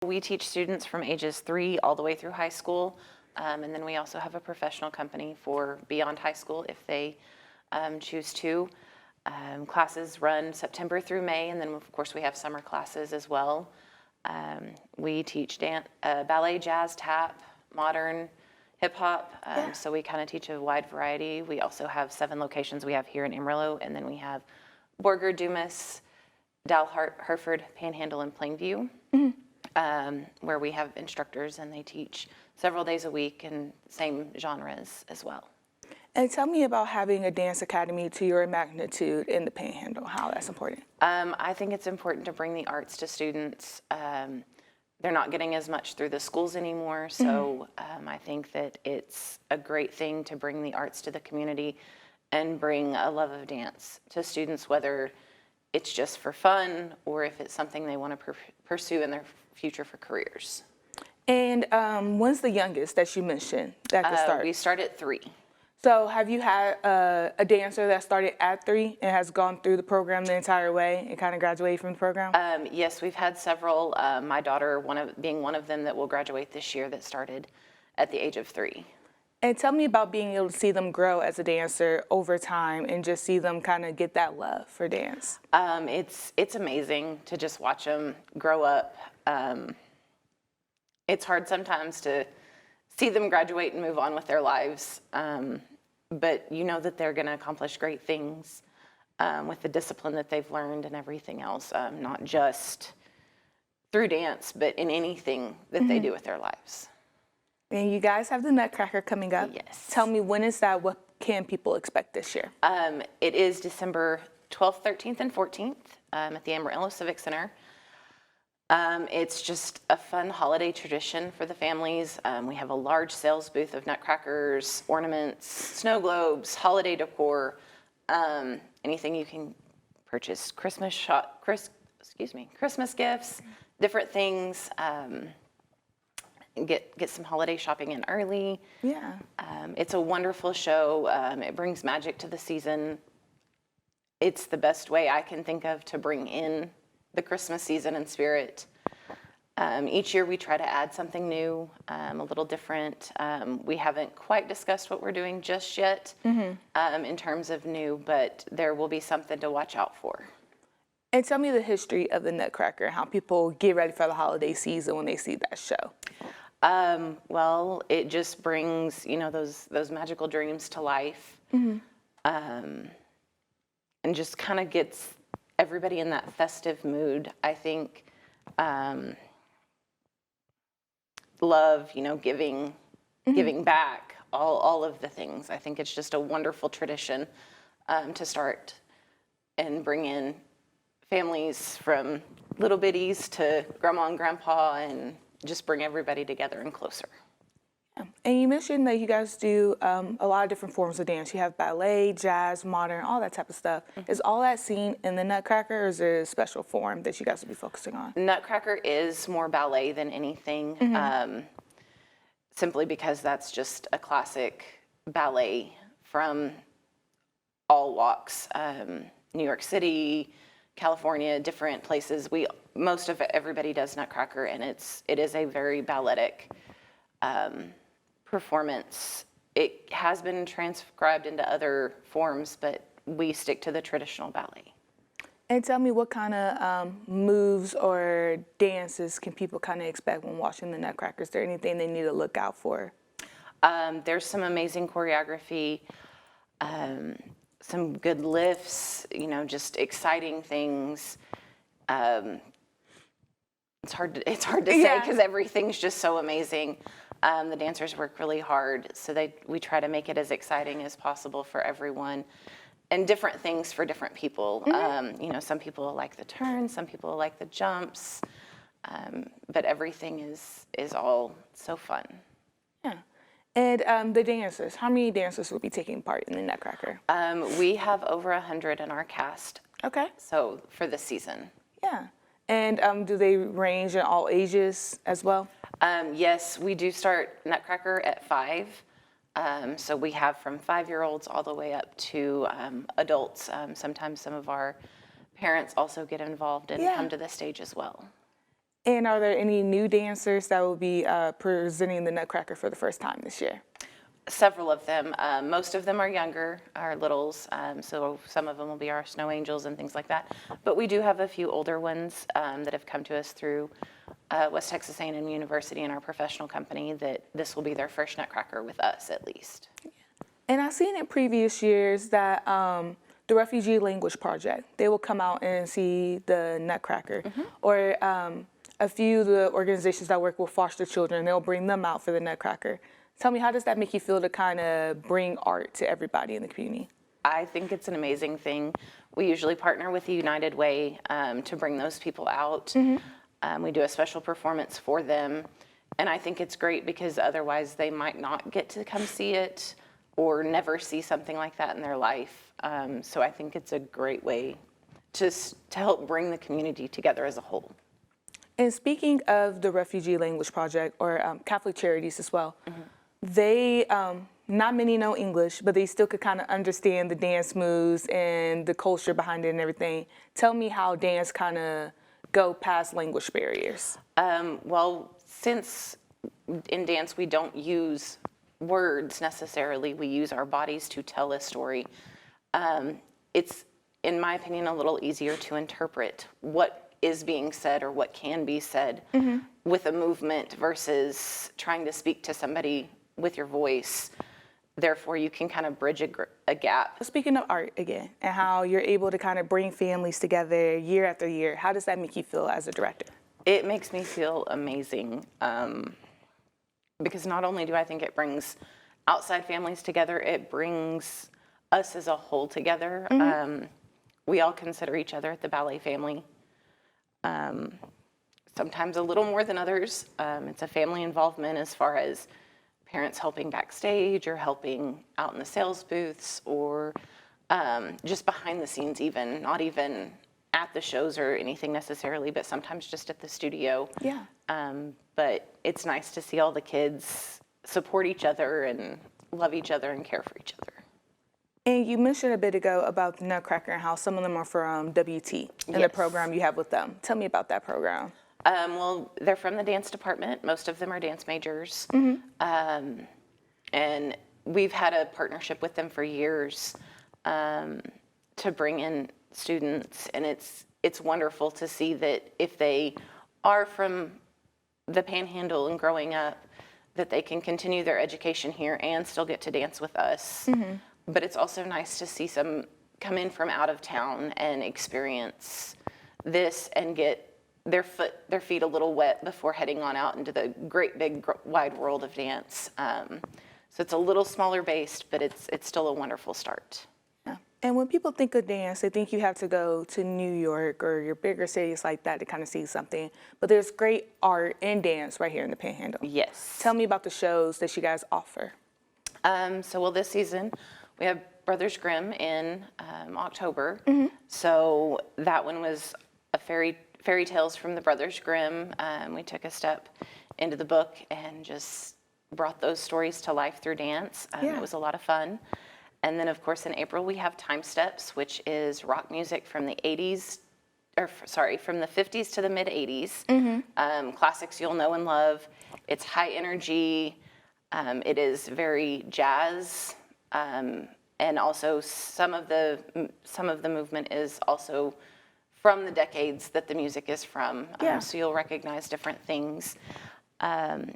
We teach students from ages 3 all the way through high school, and then we also have a professional company for beyond high school if they choose to. Classes run September through May, and then of course we have summer classes as well. We teach dance, ballet, jazz, tap, modern, hip hop, so we kind of teach a wide variety. We also have 7 locations we have here in Amarillo, and then we have Borger, Dumas, Hereford, Panhandle, and Plainview, where we have instructors and they teach several days a week in same genres as well. And tell me about having a dance academy to your magnitude in the Panhandle, how that's important. I think it's important to bring the arts to students. They're not getting as much through the schools anymore, so I think that it's a great thing to bring the arts to the community and bring a love of dance to students, whether it's just for fun or if it's something they want to pursue in their future for careers. And when's the youngest that you mentioned that could start? We start at 3. So have you had a dancer that started at 3 and has gone through the program the entire way and kind of graduated from the program? Yes, we've had several. My daughter, being one of them that will graduate this year, that started at the age of 3. And tell me about being able to see them grow as a dancer over time and just see them kind of get that love for dance. It's amazing to just watch them grow up. It's hard sometimes to see them graduate and move on with their lives, but you know that they're going to accomplish great things with the discipline that they've learned and everything else, not just through dance, but in anything that they do with their lives. And you guys have the Nutcracker coming up. Yes. Tell me, when is that? What can people expect this year? It is December 12th, 13th, and 14th at the Amarillo Civic Center. It's just a fun holiday tradition for the families. We have a large sales booth of nutcrackers, ornaments, snow globes, holiday decor, anything you can purchase, Christmas gifts, different things. Get some holiday shopping in early. Yeah. It's a wonderful show. It brings magic to the season. It's the best way I can think of to bring in the Christmas season and spirit. Each year we try to add something new, a little different. We haven't quite discussed what we're doing just yet in terms of new, but there will be something to watch out for. And tell me the history of the Nutcracker and how people get ready for the holiday season when they see that show. Well, it just brings, those magical dreams to life, and just kind of gets everybody in that festive mood. I think love, giving back, all of the things. I think it's just a wonderful tradition to start and bring in families from little bitties to grandma and grandpa and just bring everybody together and closer. Yeah. And you mentioned that you guys do a lot of different forms of dance. You have ballet, jazz, modern, all that type of stuff. Is all that seen in the Nutcracker, or is there a special form that you guys will be focusing on? Nutcracker is more ballet than anything, simply because that's just a classic ballet from all walks. New York City, California, different places. Most of everybody does Nutcracker, and it is a very balletic performance. It has been transcribed into other forms, but we stick to the traditional ballet. And tell me, what kind of moves or dances can people kind of expect when watching the Nutcracker? Is there anything they need to look out for? There's some amazing choreography, some good lifts, just exciting things. It's hard to say because everything's just so amazing. The dancers work really hard, so we try to make it as exciting as possible for everyone, and different things for different people. Some people like the turns, some people like the jumps, but everything is all so fun. Yeah. And the dancers, how many dancers will be taking part in the Nutcracker? We have over 100 in our cast. Okay. So for this season. Yeah. And do they range in all ages as well? Yes, we do start Nutcracker at 5. So we have from 5-year-olds all the way up to adults. Sometimes some of our parents also get involved and come to the stage as well. And are there any new dancers that will be presenting the Nutcracker for the first time this year? Several of them. Most of them are younger, our littles, so some of them will be our snow angels and things like that. But we do have a few older ones that have come to us through West Texas A&M University and our professional company that this will be their first Nutcracker with us at least. And I've seen in previous years that the Refugee Language Project, they will come out and see the Nutcracker. Or a few of the organizations that work with foster children, they'll bring them out for the Nutcracker. Tell me, how does that make you feel to kind of bring art to everybody in the community? I think it's an amazing thing. We usually partner with the United Way to bring those people out. We do a special performance for them. And I think it's great because otherwise they might not get to come see it or never see something like that in their life. So I think it's a great way to help bring the community together as a whole. And speaking of the Refugee Language Project, or Catholic Charities as well, they, not many know English, but they still could kind of understand the dance moves and the culture behind it and everything. Tell me how dance kind of go past language barriers. Well, since in dance we don't use words necessarily, we use our bodies to tell a story. It's, in my opinion, a little easier to interpret what is being said or what can be said with a movement versus trying to speak to somebody with your voice. Therefore, you can kind of bridge a gap. Speaking of art again, and how you're able to kind of bring families together year after year, how does that make you feel as a director? It makes me feel amazing because not only do I think it brings outside families together, it brings us as a whole together. We all consider each other at the ballet family. Sometimes a little more than others. It's a family involvement as far as parents helping backstage or helping out in the sales booths or just behind the scenes even, not even at the shows or anything necessarily, but sometimes just at the studio. Yeah. But it's nice to see all the kids support each other and love each other and care for each other. And you mentioned a bit ago about the Nutcracker and how some of them are from WT and the program you have with them. Tell me about that program. Well, they're from the dance department. Most of them are dance majors. And we've had a partnership with them for years to bring in students. And it's wonderful to see that if they are from the Panhandle and growing up, that they can continue their education here and still get to dance with us. But it's also nice to see some come in from out of town and experience this and get their feet a little wet before heading on out into the great big wide world of dance. So it's a little smaller based, but it's still a wonderful start. Yeah. And when people think of dance, they think you have to go to New York or your bigger cities like that to kind of see something. But there's great art and dance right here in the Panhandle. Yes. Tell me about the shows that you guys offer. So this season we have Brothers Grimm in October. So that one was a fairy tales from the Brothers Grimm. We took a step into the book and just brought those stories to life through dance. It was a lot of fun. And then, of course, in April, we have Time Steps, which is rock music from the 80s, from the 50s to the mid 80s. Classics you'll know and love. It's high energy. It is very jazz. And also some of the movement is also from the decades that the music is from. So you'll recognize different things.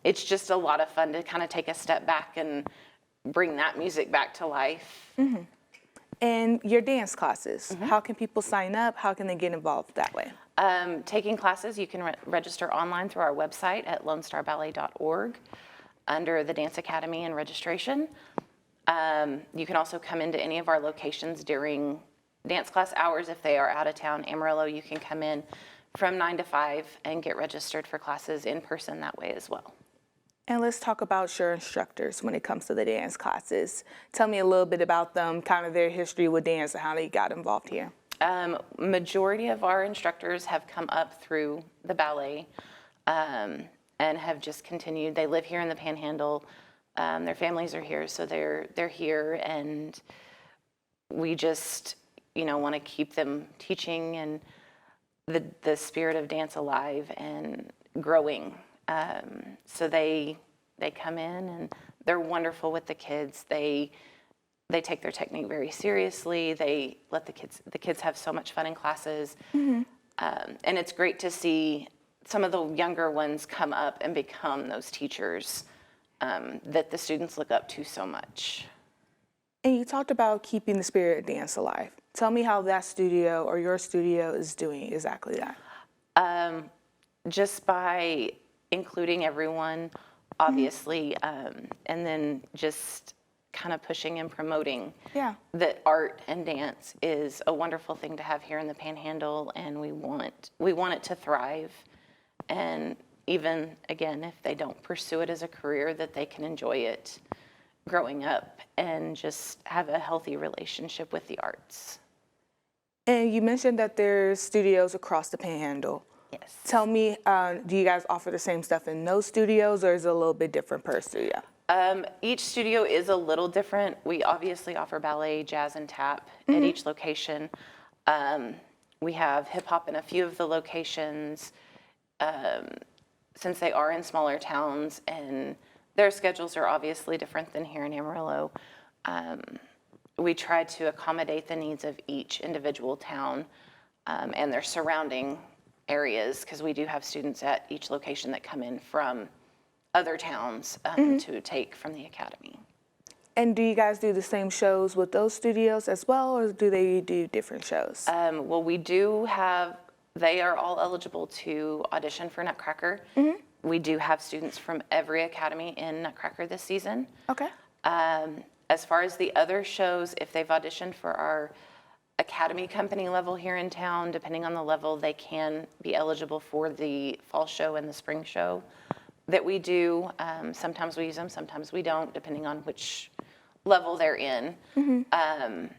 It's just a lot of fun to kind of take a step back and bring that music back to life. And your dance classes, how can people sign up? How can they get involved that way? Taking classes, you can register online through our website at lonestarballet.org under the Dance Academy and registration. You can also come into any of our locations during dance class hours if they are out of town. Amarillo, you can come in from 9 to 5 and get registered for classes in person that way as well. And let's talk about your instructors when it comes to the dance classes. Tell me a little bit about them, kind of their history with dance and how they got involved here. Majority of our instructors have come up through the ballet and have just continued. They live here in the Panhandle. Their families are here, so they're here, and we just want to keep them teaching and the spirit of dance alive. And growing. So they come in and they're wonderful with the kids. They take their technique very seriously. They let the kids have so much fun in classes. And it's great to see some of the younger ones come up and become those teachers that the students look up to so much. And you talked about keeping the spirit of dance alive. Tell me how that studio or your studio is doing exactly that. Just by including everyone, obviously, and then just kind of pushing and promoting that art and dance is a wonderful thing to have here in the Panhandle, and we want it to thrive. And even, again, if they don't pursue it as a career, that they can enjoy it growing up and just have a healthy relationship with the arts. And you mentioned that there's studios across the Panhandle. Yes. Tell me, do you guys offer the same stuff in those studios, or is it a little bit different per studio? Each studio is a little different. We obviously offer ballet, jazz, and tap at each location. We have hip hop in a few of the locations. Since they are in smaller towns and their schedules are obviously different than here in Amarillo, we try to accommodate the needs of each individual town and their surrounding areas, because we do have students at each location that come in from other towns to take from the academy. And do you guys do the same shows with those studios as well, or do they do different shows? Well, we do have, they are all eligible to audition for Nutcracker. We do have students from every academy in Nutcracker this season. Okay. As far as the other shows, if they've auditioned for our academy company level here in town, depending on the level, they can be eligible for the fall show and the spring show that we do. Sometimes we use them, sometimes we don't, depending on which level they're in. And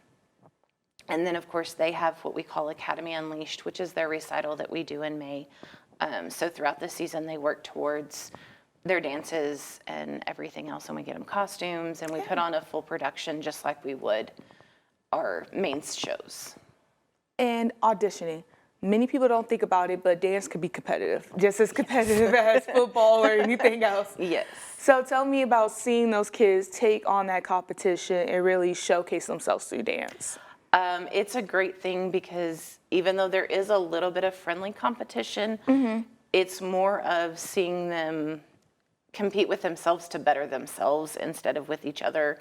then, of course, they have what we call Academy Unleashed, which is their recital that we do in May. So throughout the season, they work towards their dances and everything else, and we get them costumes, and we put on a full production just like we would our main shows. And auditioning. Many people don't think about it, but dance could be competitive, just as competitive as football or anything else. Yes. So tell me about seeing those kids take on that competition and really showcase themselves through dance. It's a great thing because even though there is a little bit of friendly competition, it's more of seeing them compete with themselves to better themselves instead of with each other.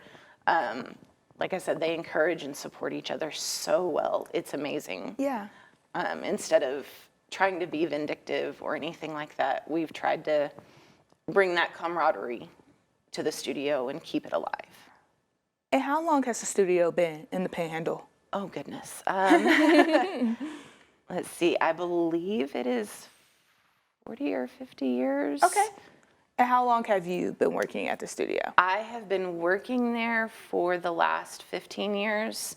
Like I said, they encourage and support each other so well. It's amazing. Yeah. Instead of trying to be vindictive or anything like that, we've tried to bring that camaraderie to the studio and keep it alive. And how long has the studio been in the Panhandle? Oh, goodness. Let's see. I believe it is 40 or 50 years. Okay. And how long have you been working at the studio? I have been working there for the last 15 years.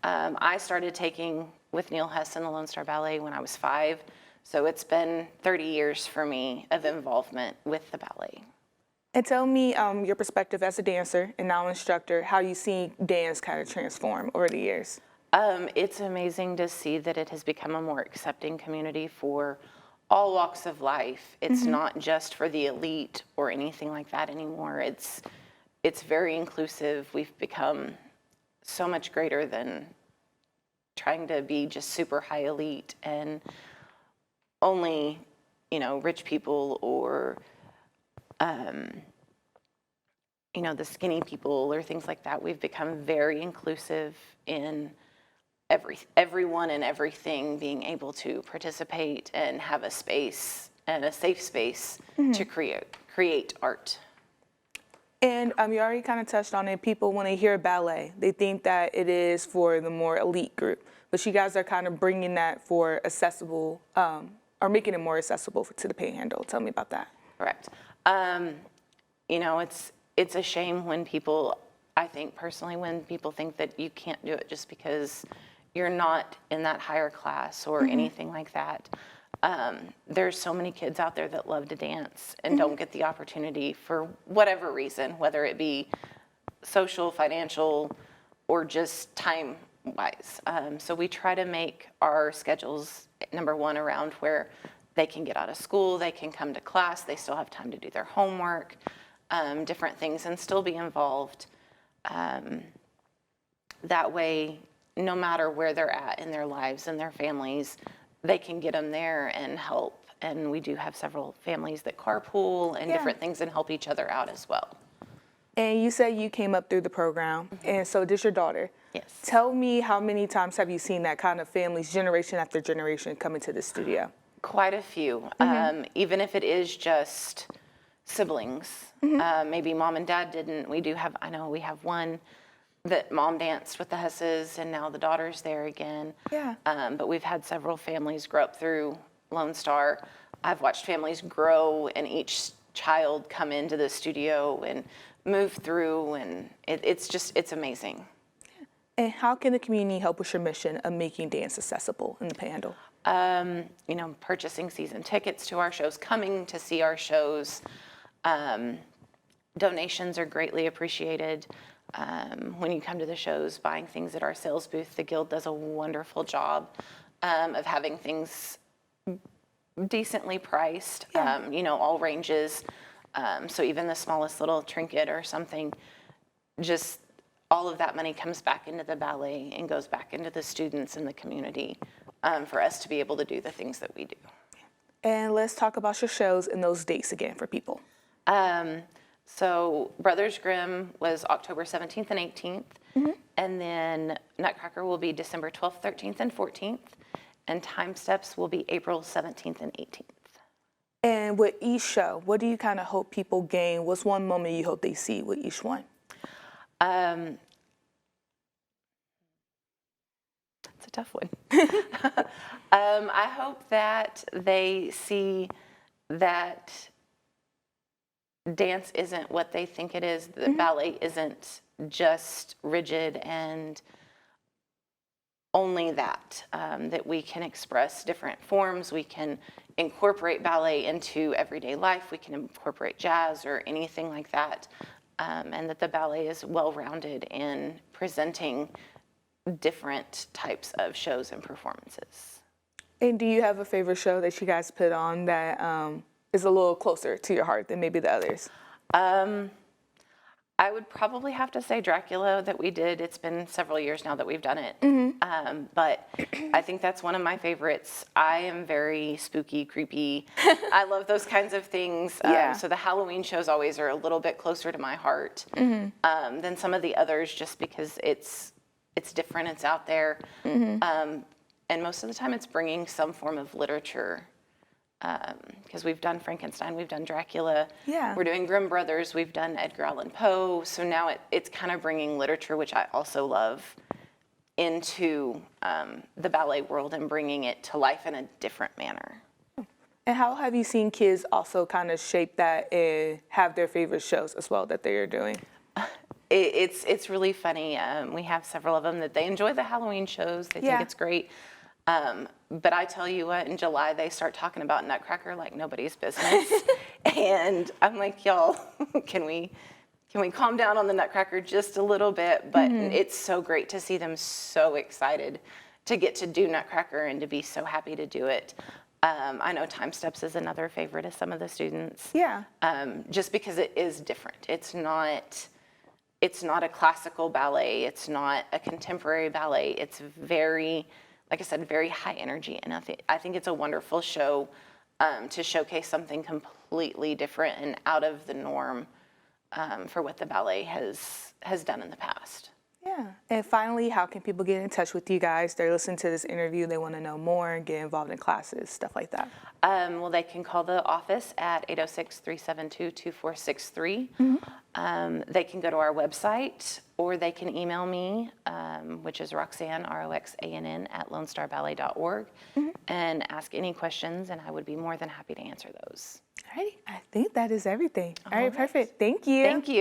I started taking with Neil Hess and the Lone Star Ballet when I was 5. So it's been 30 years for me of involvement with the ballet. And tell me your perspective as a dancer and now instructor, how you see dance kind of transform over the years. It's amazing to see that it has become a more accepting community for all walks of life. It's not just for the elite or anything like that anymore. It's very inclusive. We've become so much greater than trying to be just super high elite and only, rich people or, the skinny people or things like that. We've become very inclusive in everyone and everything being able to participate and have a space and a safe space to create art. And you already kind of touched on it. People, when they hear ballet, they think that it is for the more elite group. But you guys are kind of bringing that for accessible, or making it more accessible to the Panhandle. Tell me about that. Correct. It's a shame when people, I think personally, when people think that you can't do it just because you're not in that higher class or anything like that. There's so many kids out there that love to dance and don't get the opportunity for whatever reason, whether it be social, financial, or just time-wise. So we try to make our schedules, number one, around where they can get out of school, they can come to class, they still have time to do their homework, different things, and still be involved. That way, no matter where they're at in their lives and their families, they can get them there and help. And we do have several families that carpool and different things and help each other out as well. And you said you came up through the program, and so did your daughter. Yes. Tell me, how many times have you seen that kind of families, generation after generation, come into the studio? Quite a few, even if it is just siblings. Maybe mom and dad didn't. I know we have one that mom danced with the Husses, and now the daughter's there again. Yeah. But we've had several families grow up through Lone Star. I've watched families grow and each child come into the studio and move through, and it's amazing. And how can the community help with your mission of making dance accessible in the Panhandle? Purchasing season tickets to our shows, coming to see our shows. Donations are greatly appreciated. When you come to the shows, buying things at our sales booth, the Guild does a wonderful job of having things decently priced, all ranges. So even the smallest little trinket or something, just all of that money comes back into the ballet and goes back into the students and the community for us to be able to do the things that we do. And let's talk about your shows and those dates again for people. So Brothers Grimm was October 17th and 18th, and then Nutcracker will be December 12th, 13th, and 14th, and Time Steps will be April 17th and 18th. And with each show, what do you kind of hope people gain? What's one moment you hope they see with each one? It's a tough one. I hope that they see that dance isn't what they think it is. The ballet isn't just rigid and only that, that we can express different forms. We can incorporate ballet into everyday life. We can incorporate jazz or anything like that. And that the ballet is well-rounded in presenting different types of shows and performances. And do you have a favorite show that you guys put on that is a little closer to your heart than maybe the others? I would probably have to say Dracula that we did. It's been several years now that we've done it. But I think that's one of my favorites. I am very spooky, creepy. I love those kinds of things. So the Halloween shows always are a little bit closer to my heart than some of the others, just because it's different, it's out there. And most of the time it's bringing some form of literature. Because we've done Frankenstein, we've done Dracula, we're doing Grimm Brothers, we've done Edgar Allan Poe, so now it's kind of bringing literature, which I also love, into the ballet world and bringing it to life in a different manner. And how have you seen kids also kind of shape that and have their favorite shows as well that they are doing? It's really funny. We have several of them that they enjoy the Halloween shows, they think it's great. But I tell you what, in July, they start talking about Nutcracker like nobody's business. And I'm like, y'all, can we calm down on the Nutcracker just a little bit? But it's so great to see them so excited to get to do Nutcracker and to be so happy to do it. I know Time Steps is another favorite of some of the students. Just because it is different. It's not a classical ballet. It's not a contemporary ballet. It's very, like I said, very high energy, and I think it's a wonderful show to showcase something completely different and out of the norm for what the ballet has done in the past. And finally, how can people get in touch with you guys? They're listening to this interview, they want to know more and get involved in classes, stuff like that. Well, they can call the office at 806-372-2463. They can go to our website, or they can email me, which is Roxanne, ROXANN, @LoneStarBallet.org, and ask any questions, and I would be more than happy to answer those. All right, I think that is everything. All right, perfect. Thank you. Thank you.